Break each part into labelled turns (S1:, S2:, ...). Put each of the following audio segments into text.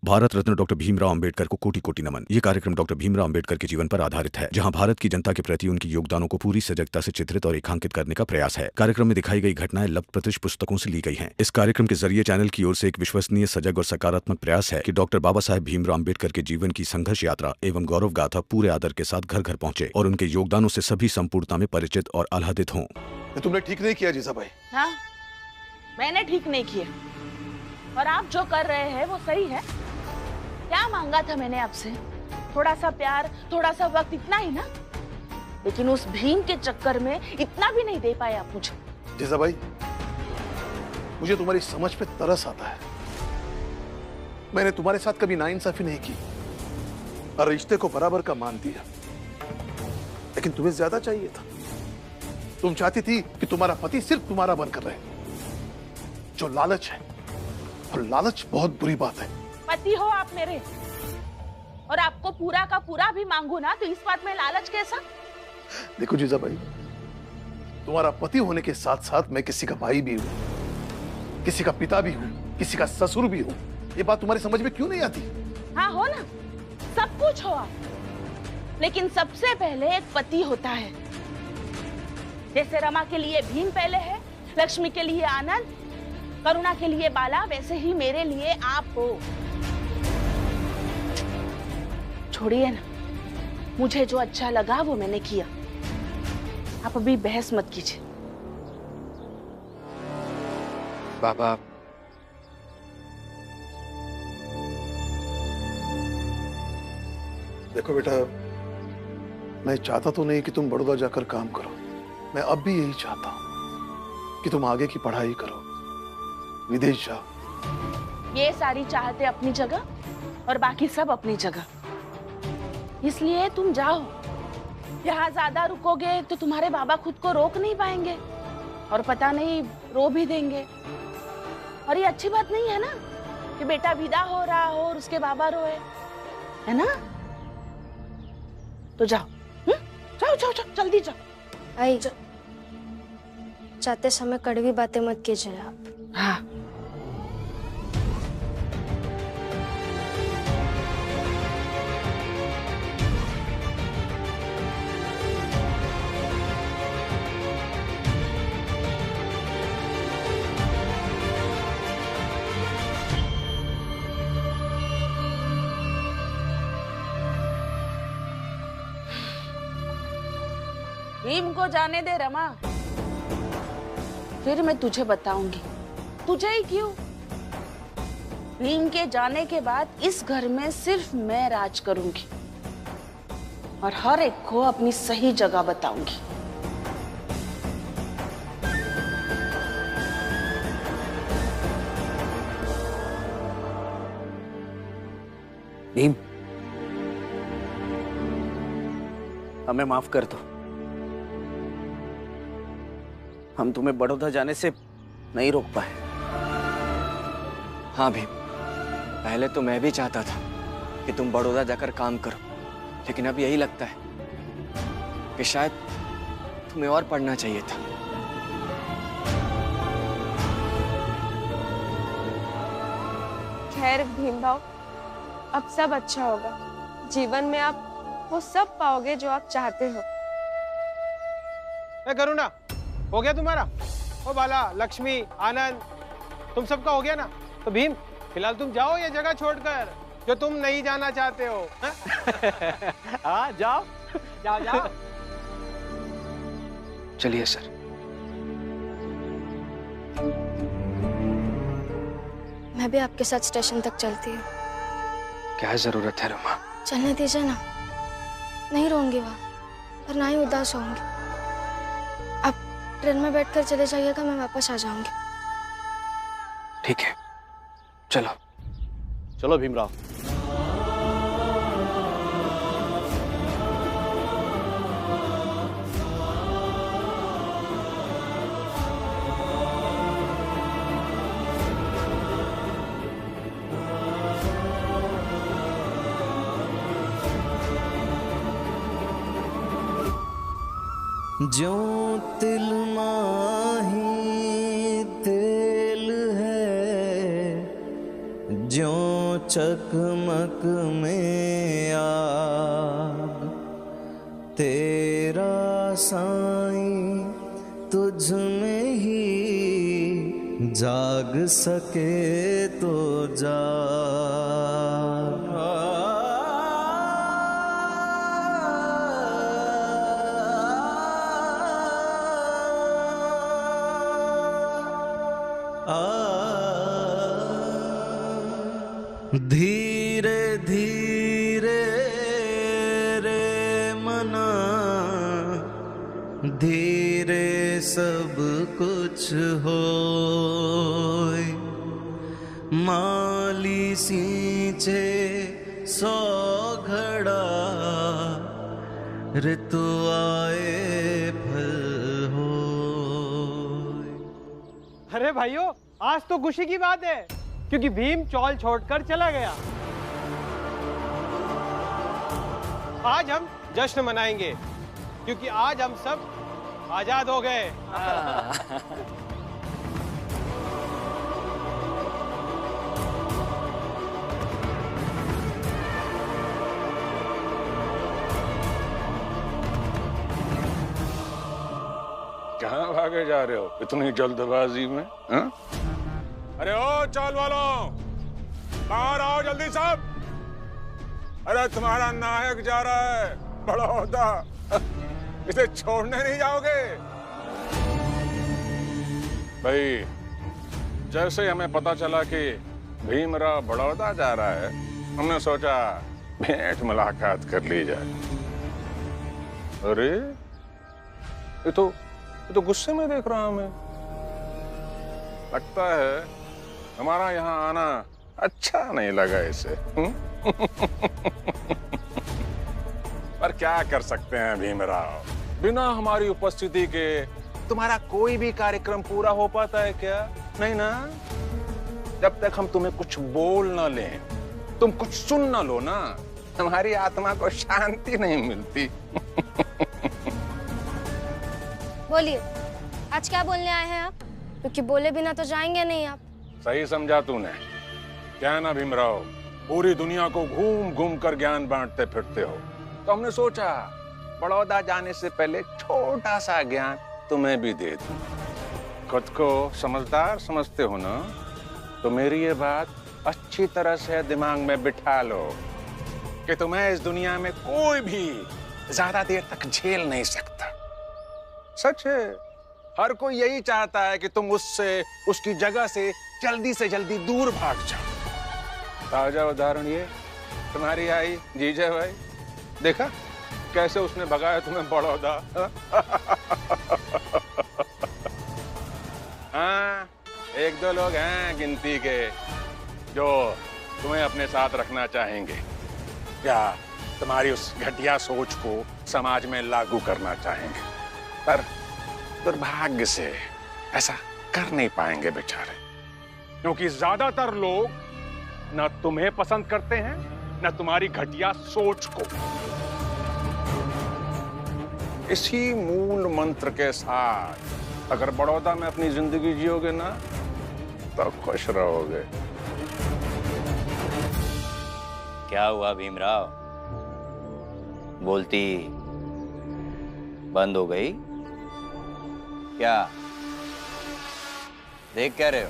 S1: Bharat Ratna doctor Bhimrao Ambedkar को कोटि कोटि नमन। ये कार्यक्रम डॉक्टर भीमराव अंबेडकर के जीवन पर आधारित है, जहां भारत की जनता के प्रति उनके योगदानों को पूरी सजगता से चित्रित और रेखांकित करने का प्रयास है। कार्यक्रम में दिखाई गई घटनाएं लब्ध प्रतिष्ठ पुस्तकों से ली गई हैं। इस कार्यक्रम के जरिए चैनल की ओर से एक विश्वसनीय, सजग और सकारात्मक प्रयास है कि डॉक्टर बाबा साहेब भीमराव अंबेडकर के जीवन की संघर्ष यात्रा एवं गौरव गाथा पूरे आदर के साथ घर घर पहुंचे और उनके योगदानों से सभी संपूर्णता में परिचित और आह्लादित हों।
S2: तुमने ठीक नहीं किया जीजा भाई।
S3: हाँ, मैंने ठीक नहीं किया और आप जो कर रहे हैं वो सही है। क्या मांगा था मैंने आपसे? थोड़ा सा प्यार, थोड़ा सा वक्त, इतना ही ना। लेकिन उस भीम के चक्कर में इतना भी नहीं दे पाए आप मुझे।
S2: जीजा भाई, मुझे तुम्हारी समझ पे तरस आता है। मैंने तुम्हारे साथ कभी नाइंसाफी नहीं की और रिश्ते को बराबर का मान दिया, लेकिन तुम्हें ज्यादा चाहिए था। तुम चाहती थी कि तुम्हारा पति सिर्फ तुम्हारा बनकर रहे, जो लालच है, और लालच बहुत बुरी बात है।
S3: पति हो आप मेरे, और आपको पूरा का पूरा भी मांगू ना, तो इस बात में लालच कैसा?
S2: देखो जीजा भाई, तुम्हारा पति होने के साथ साथ मैं किसी का भाई भी हूं, किसी का पिता भी हूं, किसी का ससुर भी हूं। ये बात तुम्हारी समझ में क्यों नहीं आती?
S3: हाँ हो ना, सब कुछ हो आप, लेकिन सबसे पहले एक पति होता है। जैसे रमा के लिए भीम पहले है, लक्ष्मी के लिए आनंद, करुणा के लिए बाला, वैसे ही मेरे लिए आप हो। छोड़िए ना, मुझे जो अच्छा लगा वो मैंने किया। आप अभी बहस मत कीजिए।
S4: बाबा,
S2: देखो बेटा, मैं चाहता तो नहीं कि तुम बड़ौदा जाकर काम करो। मैं अब भी यही चाहता हूं कि तुम आगे की पढ़ाई करो, विदेश जाओ।
S3: ये सारी चाहते अपनी जगह और बाकी सब अपनी जगह, इसलिए तुम जाओ। यहाँ ज्यादा रुकोगे तो तुम्हारे बाबा खुद को रोक नहीं पाएंगे और पता नहीं रो भी देंगे। और ये अच्छी बात नहीं है ना कि बेटा विदा हो रहा हो और उसके बाबा रोए, है ना? तो जाओ, जाओ जाओ जाओ, जल्दी जाओ।
S5: आई, जाते समय कड़वी बातें मत कीजिए आप।
S3: हाँ, भीम को जाने दे रमा, फिर मैं तुझे बताऊंगी। तुझे ही क्यों? भीम के जाने के बाद इस घर में सिर्फ मैं राज करूंगी और हर एक को अपनी सही जगह बताऊंगी।
S4: भीम, हमें माफ कर दो। हम तुम्हें बड़ौदा जाने से नहीं रोक पाए। हाँ भीम, पहले तो मैं भी चाहता था कि तुम बड़ौदा जाकर काम करो, लेकिन अब यही लगता है कि शायद तुम्हें और पढ़ना चाहिए था।
S6: खैर भीम भाव, अब सब अच्छा होगा। जीवन में आप वो सब पाओगे जो आप चाहते हो।
S7: करुणा, हो गया तुम्हारा? ओ बाला, लक्ष्मी, आनंद, तुम सबका हो गया ना? तो भीम, फिलहाल तुम जाओ ये जगह छोड़कर जो तुम नहीं जाना चाहते हो। हाँ जाओ जाओ जाओ।
S4: चलिए सर।
S5: मैं भी आपके साथ स्टेशन तक चलती हूँ।
S4: क्या जरूरत है रमा?
S5: चलने दीजिए ना, नहीं रोऊंगी वहाँ और ना ही उदास होंगी। आप ट्रेन में बैठकर चले जाइएगा, मैं वापस आ जाऊंगी।
S4: ठीक है, चलो।
S2: चलो भीमराव।
S8: ज्यों तिल माही तेल है, ज्यों चकमक में आग तेरा साईं तुझ में ही जाग सके तो जाग। धीरे धीरे रे मना धीरे सब कुछ होय। माली सींचे 100 घड़ा ऋतु आए फल होय।
S7: अरे भाइयों, आज तो खुशी की बात है क्योंकि भीम चौल छोड़कर चला गया। आज हम जश्न मनाएंगे क्योंकि आज हम सब आजाद हो गए।
S9: कहाँ भागे जा रहे हो इतनी जल्दबाजी में? हा? अरे ओ चाल वालों, बाहर आओ जल्दी सब। अरे तुम्हारा नायक जा रहा है बड़ौदा, इसे छोड़ने नहीं जाओगे? भाई जैसे हमें पता चला कि भीमराव बड़ौदा जा रहा है, हमने सोचा भेंट मुलाकात कर ली जाए। अरे ये तो गुस्से में देख रहा हूं मैं। लगता है हमारा यहाँ आना अच्छा नहीं लगा इसे। पर क्या कर सकते हैं भीमराव, बिना हमारी उपस्थिति के तुम्हारा कोई भी कार्यक्रम पूरा हो पाता है क्या? नहीं ना। जब तक हम तुम्हें कुछ बोल ना लें, तुम कुछ सुन ना लो ना, हमारी आत्मा को शांति नहीं मिलती।
S5: बोलिए, आज क्या बोलने आए हैं आप? क्योंकि बोले बिना तो जाएंगे नहीं आप।
S9: सही समझा तूने। क्या ना भीमराव, पूरी दुनिया को घूम घूम कर ज्ञान बांटते फिरते हो, तो हमने सोचा बड़ौदा जाने से पहले छोटा सा ज्ञान तुम्हें भी दे दूं। खुद को समझदार समझते हो ना, तो मेरी ये बात अच्छी तरह से दिमाग में बिठा लो कि तुम्हें इस दुनिया में कोई भी ज्यादा देर तक झेल नहीं सकता। सच है, हर कोई यही चाहता है कि तुम उससे, उसकी जगह से जल्दी दूर भाग जाओ। ताजा उदाहरण ये तुम्हारी आई जीजा भाई, देखा कैसे उसने भगाया तुम्हें बड़ौदा। हाँ, 1-2 लोग हैं गिनती के जो तुम्हें अपने साथ रखना चाहेंगे, या तुम्हारी उस घटिया सोच को समाज में लागू करना चाहेंगे, पर दुर्भाग्य से ऐसा कर नहीं पाएंगे बेचारे, क्योंकि ज्यादातर लोग न तुम्हें पसंद करते हैं न तुम्हारी घटिया सोच को। इसी मूल मंत्र के साथ अगर बड़ौदा में अपनी जिंदगी जियोगे ना, तो खुश रहोगे।
S10: क्या हुआ भीमराव, बोलती बंद हो गई क्या? देख क्या रहे हो?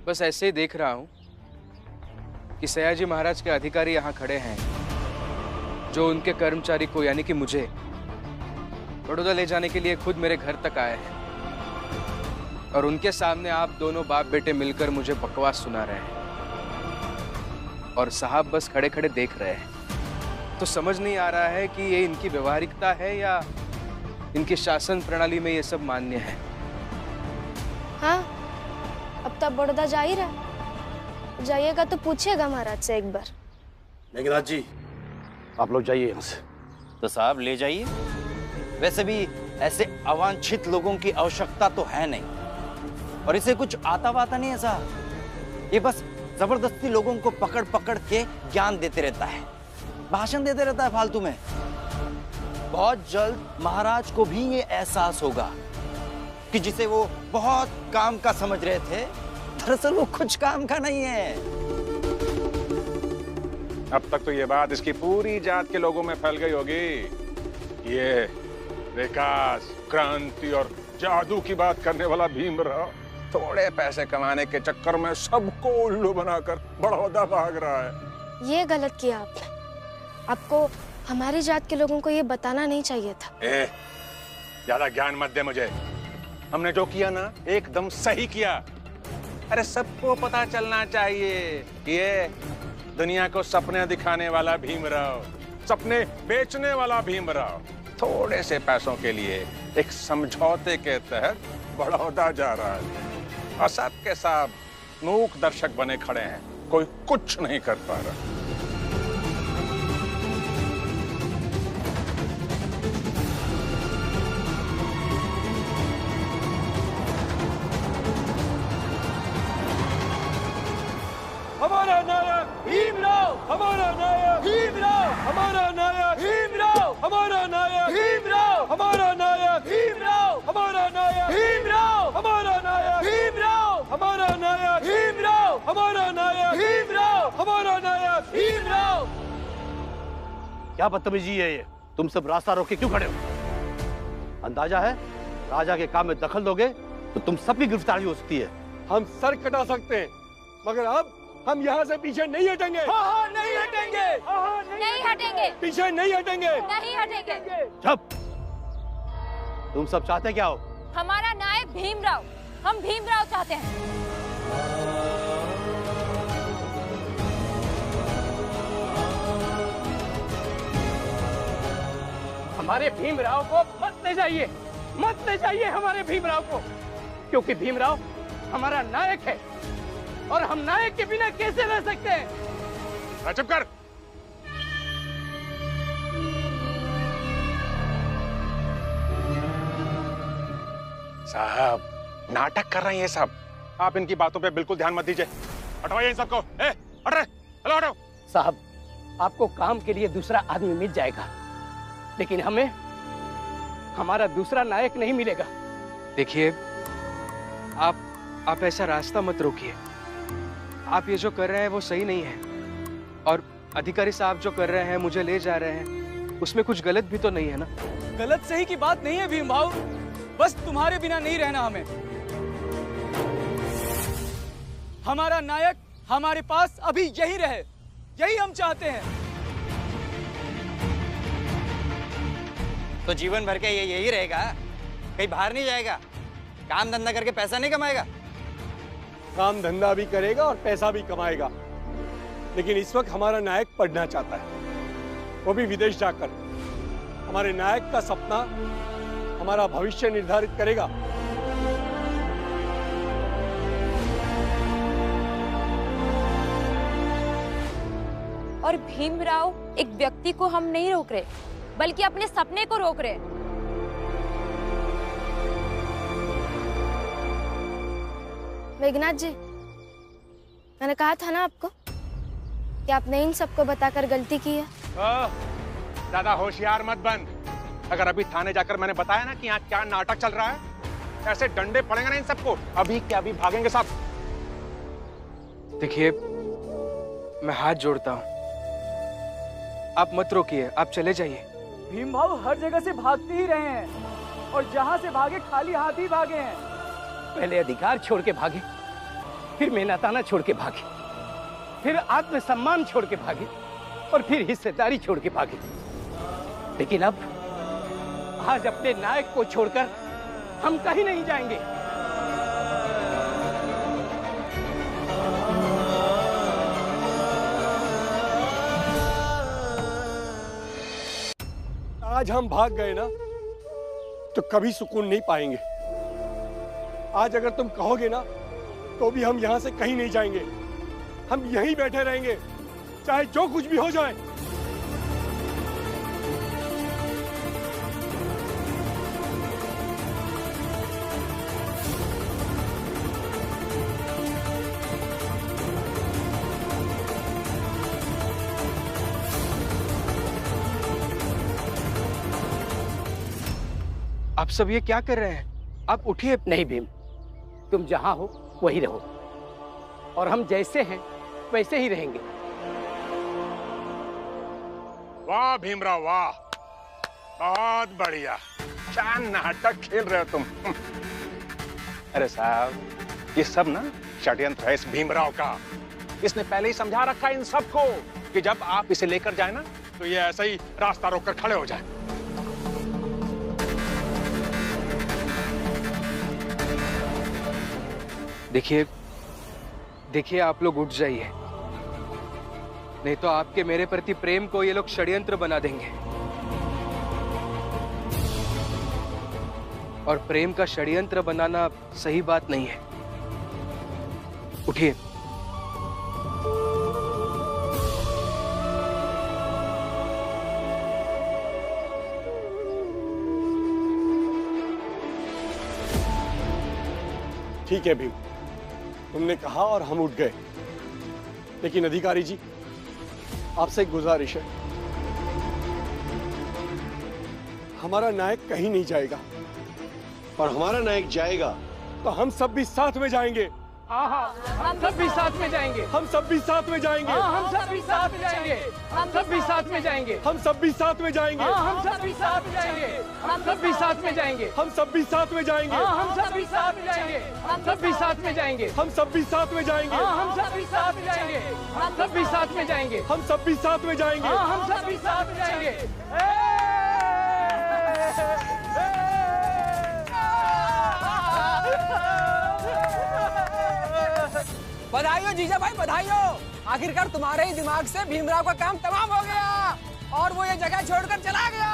S11: बस ऐसे ही देख रहा हूं कि सयाजी महाराज के अधिकारी यहाँ खड़े हैं जो उनके कर्मचारी को यानी कि मुझे बड़ौदा ले जाने के लिए खुद मेरे घर तक आए हैं, और उनके सामने आप दोनों बाप बेटे मिलकर मुझे बकवास सुना रहे हैं, और साहब बस खड़े खड़े देख रहे हैं। तो समझ नहीं आ रहा है कि ये इनकी व्यवहारिकता है या इनकी शासन प्रणाली में ये सब मान्य है।
S5: हाँ, अब तब बड़ौदा जा ही रहा, जाइएगा तो पूछिएगा महाराज से एक बार।
S12: मेघनाथ जी, आप लोग जाइए यहाँ से।
S10: तो साहब ले जाइए, वैसे भी ऐसे अवांछित लोगों की आवश्यकता तो है नहीं, और इसे कुछ आता वाता नहीं है साहब, ये बस जबरदस्ती लोगों को पकड़ पकड़ के ज्ञान देते रहता है, भाषण देते रहता है फालतू में। बहुत जल्द महाराज को भी ये एहसास होगा कि जिसे वो बहुत काम का समझ रहे थे, दरअसल वो कुछ काम का नहीं है।
S9: अब तक तो ये बात इसकी पूरी जात के लोगों में फैल गई होगी। ये विकास, क्रांति और जादू की बात करने वाला भीमराव थोड़े पैसे कमाने के चक्कर में सबको उल्लू बनाकर बड़ौदा भाग रहा है।
S5: ये गलत किया आपने। आपको हमारी जात के लोगों को ये बताना नहीं चाहिए था।
S9: ज्यादा ज्ञान मत दे मुझे। हमने जो किया ना एकदम सही किया। अरे सबको पता चलना चाहिए कि ये दुनिया को सपने दिखाने वाला भीमराव, सपने बेचने वाला भीमराव थोड़े से पैसों के लिए एक समझौते के तहत बड़ौदा जा रहा है और सबके सब मूक दर्शक बने खड़े हैं। कोई कुछ नहीं कर पा रहा।
S13: हमारा नायक भीमराव, हमारा नायक भीमराव, हमारा नायक भीमराव, हमारा नायक भीमराव, हमारा नायक भीमराव, हमारा नायक भीमराव, हमारा नायक भीमराव, हमारा नायक भीमराव, हमारा नायक भीमराव, हमारा नायक भीमराव।
S12: क्या बदतमीजी है ये? तुम सब रास्ता रोक के क्यों खड़े हो? अंदाजा है राजा के काम में दखल दोगे तो तुम सबकी गिरफ्तारी हो सकती है।
S13: हम सर कटा सकते हैं मगर अब हम यहाँ से पीछे नहीं हटेंगे। हाँ, नहीं हटेंगे।
S14: नहीं हटेंगे।
S13: पीछे नहीं हटेंगे।
S14: नहीं हटेंगे।
S12: चुप। तुम सब चाहते क्या हो?
S14: हमारा नायक भीमराव, हम भीमराव चाहते हैं।
S15: हमारे भीमराव को मत ले जाइए, मत ले जाइए हमारे भीमराव को, क्योंकि भीमराव हमारा नायक है और हम नायक के बिना कैसे रह सकते हैं?
S9: चुप कर। साहब नाटक कर रहे हैं ये सब। आप इनकी बातों पे बिल्कुल ध्यान मत दीजिए। हटवाइए इन सबको। हट रहे, चलो हटो।
S15: साहब आपको काम के लिए दूसरा आदमी मिल जाएगा, लेकिन हमें हमारा दूसरा नायक नहीं मिलेगा।
S11: देखिए आप ऐसा रास्ता मत रोकिए। आप ये जो कर रहे हैं वो सही नहीं है, और अधिकारी साहब जो कर रहे हैं, मुझे ले जा रहे हैं, उसमें कुछ गलत भी तो नहीं है ना?
S16: गलत सही की बात नहीं है भीम भाऊ, बस तुम्हारे बिना नहीं रहना हमें। हमारा नायक हमारे पास अभी यही रहे, यही हम चाहते हैं।
S10: तो जीवन भर के ये यही रहेगा? कहीं बाहर नहीं जाएगा? काम धंधा करके पैसा नहीं कमाएगा?
S13: काम धंधा भी करेगा और पैसा भी कमाएगा, लेकिन इस वक्त हमारा नायक पढ़ना चाहता है, वो भी विदेश जाकर। हमारे नायक का सपना हमारा भविष्य निर्धारित करेगा।
S14: और भीमराव एक व्यक्ति को हम नहीं रोक रहे, बल्कि अपने सपने को रोक रहे।
S5: मेघनाथ जी, मैंने कहा था ना आपको कि आपने इन सबको बताकर गलती की है।
S9: ज्यादा होशियार मत बन। अगर अभी थाने जाकर मैंने बताया ना कि यहाँ क्या नाटक चल रहा है, ऐसे डंडे पड़ेंगे ना इन सबको, अभी क्या अभी भागेंगे सब।
S11: देखिए मैं हाथ जोड़ता हूँ, आप मत रोकिए, आप चले जाइए।
S16: भीम भाऊ हर जगह से भागते ही रहे हैं, और जहाँ से भागे खाली हाथ ही भागे हैं।
S15: पहले अधिकार छोड़ के भागे, फिर मेहनताना छोड़ के भागे, फिर आत्मसम्मान छोड़ के भागे, और फिर हिस्सेदारी छोड़ के भागे। लेकिन अब आज अपने नायक को छोड़कर हम कहीं नहीं जाएंगे।
S13: आज हम भाग गए ना तो कभी सुकून नहीं पाएंगे। आज अगर तुम कहोगे ना तो भी हम यहाँ से कहीं नहीं जाएंगे, हम यहीं बैठे रहेंगे, चाहे जो कुछ भी हो जाए।
S11: आप सब ये क्या कर रहे हैं? आप उठिए।
S15: नहीं भीम, तुम जहां हो वहीं रहो, और हम जैसे हैं वैसे ही रहेंगे।
S9: वाह भीमराव वाह, बहुत बढ़िया, क्या नाटक खेल रहे हो तुम। अरे साहब ये सब ना षड्यंत्र है इस भीमराव का। इसने पहले ही समझा रखा है इन सबको कि जब आप इसे लेकर जाए ना तो ये ऐसे ही रास्ता रोककर खड़े हो जाए।
S11: देखिए देखिए, आप लोग उठ जाइए, नहीं तो आपके मेरे प्रति प्रेम को ये लोग षड्यंत्र बना देंगे। और प्रेम का षड्यंत्र बनाना सही बात नहीं है। उठिए।
S17: ठीक है भीम, तुमने कहा और हम उठ गए। लेकिन अधिकारी जी, आपसे एक गुजारिश है, हमारा नायक कहीं नहीं जाएगा। और हमारा नायक जाएगा तो हम सब भी साथ में जाएंगे।
S15: हाँ हाँ, हम सब भी साथ में जाएंगे।
S17: हम सब भी साथ में जाएंगे।
S15: हाँ, हम सब भी साथ में जाएंगे। हम सब भी साथ में जाएंगे।
S17: हम सब भी साथ में जाएंगे।
S15: हाँ, हम सब भी साथ में जाएंगे। हम सब भी साथ में जाएंगे।
S17: हम सब भी साथ में जाएंगे।
S15: हाँ, हम सब भी साथ में जाएंगे। हम सब भी साथ में जाएंगे।
S17: हम सब भी साथ में जाएंगे।
S15: हाँ, हम सब भी साथ में जाएंगे। हम सब भी साथ में जाएंगे।
S17: हम सब भी साथ में जाएंगे।
S15: हाँ, हम सब भी साथ में जाएंगे।
S18: बधाई हो जीजा भाई, बधाई हो। आखिरकार तुम्हारे ही दिमाग से भीमराव का काम तमाम हो गया और वो ये जगह छोड़कर चला गया।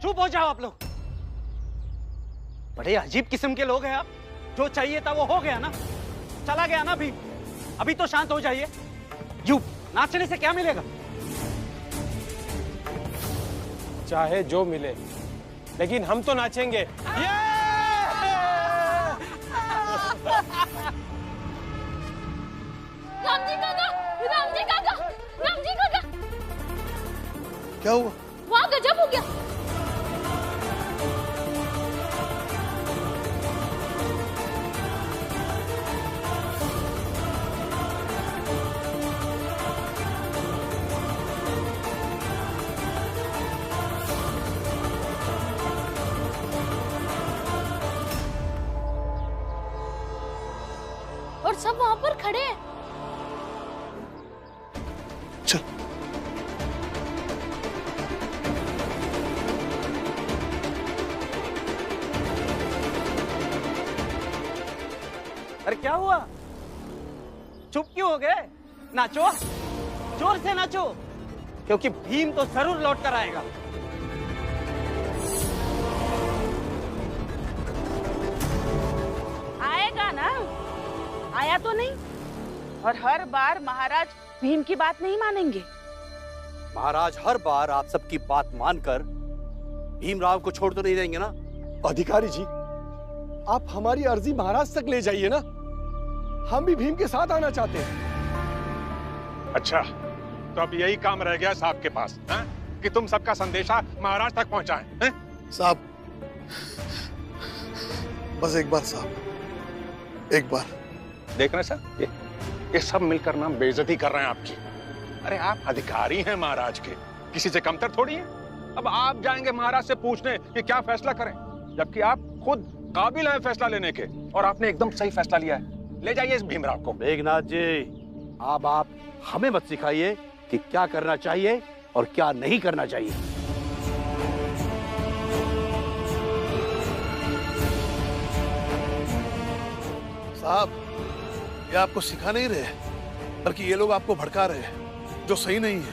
S15: चुप हो जाओ आप लोग। बड़े अजीब किस्म के लोग हैं आप। जो चाहिए था वो हो गया ना, चला गया ना भीम। अभी तो शांत हो जाइए। यूं नाचने से क्या मिलेगा?
S7: चाहे जो मिले, लेकिन हम तो नाचेंगे।
S19: रामजी काका, रामजी काका, रामजी काका।
S2: क्या हुआ?
S19: वाह, गजब हो गया। और सब वहां पर खड़े हैं।
S2: चल।
S15: अरे क्या हुआ? चुप क्यों हो गए? नाचो, जोर से नाचो, क्योंकि भीम तो जरूर लौट कर आएगा।
S3: आएगा ना? आया तो नहीं? और हर बार महाराज भीम की बात नहीं मानेंगे।
S12: महाराज हर बार आप सबकी बात मानकर भीमराव को छोड़ तो नहीं देंगे ना?
S17: अधिकारी जी, आप हमारी अर्जी महाराज तक ले जाइए ना। हम भी भीम के साथ आना चाहते हैं।
S9: अच्छा, तो अब यही काम रह गया साहब के पास, है? कि तुम सबका संदेशा महाराज तक पहुंचाएं, हैं?
S2: साहब, बस एक बार साहब, एक बार।
S9: देख रहे सर, ये सब मिलकर ना बेइज्जती कर रहे हैं आपकी। अरे आप अधिकारी हैं महाराज के, किसी से कमतर थोड़ी हैं। अब आप जाएंगे महाराज से पूछने कि क्या फैसला करें, जबकि आप खुद काबिल हैं फैसला लेने के, और आपने एकदम सही फैसला लिया है। ले जाइए इस भीमराव को।
S12: मेघनाथ जी, अब आप हमें मत सिखाइए कि क्या करना चाहिए और क्या नहीं करना चाहिए।
S2: साहब, ये आपको सिखा नहीं रहे, बल्कि ये लोग आपको भड़का रहे हैं, जो सही नहीं है।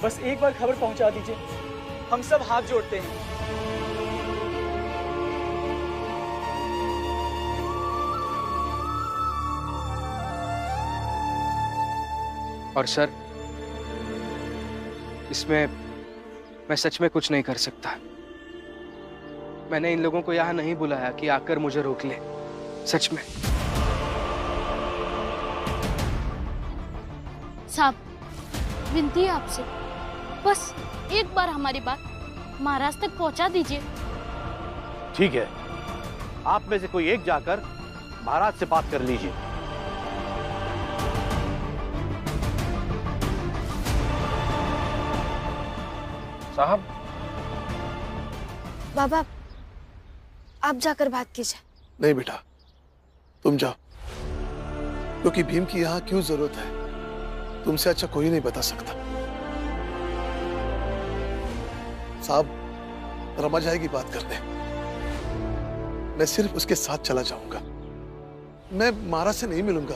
S16: बस एक बार खबर पहुंचा दीजिए, हम सब हाथ जोड़ते हैं।
S11: और सर, इसमें मैं सच में कुछ नहीं कर सकता। मैंने इन लोगों को यहाँ नहीं बुलाया कि आकर मुझे रोक ले, सच में।
S19: साहब, विनती है आपसे, बस एक बार हमारी बात महाराज तक पहुंचा दीजिए।
S12: ठीक है, आप में से कोई एक जाकर महाराज से बात कर लीजिए।
S9: साहब।
S5: बाबा, आप जाकर बात कीजिए।
S2: नहीं बेटा, तुम जाओ, क्योंकि भीम की यहां क्यों जरूरत है तुमसे अच्छा कोई नहीं बता सकता। साहब, रमा जाएगी बात करने, मैं सिर्फ उसके साथ चला जाऊंगा। मैं महाराज से नहीं मिलूंगा,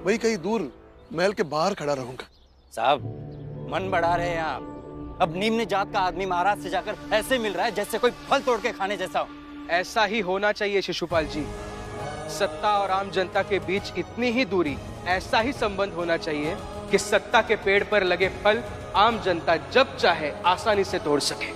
S2: वही कहीं दूर महल के बाहर खड़ा रहूंगा।
S10: साहब, मन बढ़ा रहे हैं आप। अब निम्न जात का आदमी महाराज से जाकर ऐसे मिल रहा है जैसे कोई फल तोड़ के खाने जैसा हो।
S11: ऐसा ही होना चाहिए शिशुपाल जी। सत्ता और आम जनता के बीच इतनी ही दूरी, ऐसा ही संबंध होना चाहिए कि सत्ता के पेड़ पर लगे फल आम जनता जब चाहे आसानी से तोड़ सके।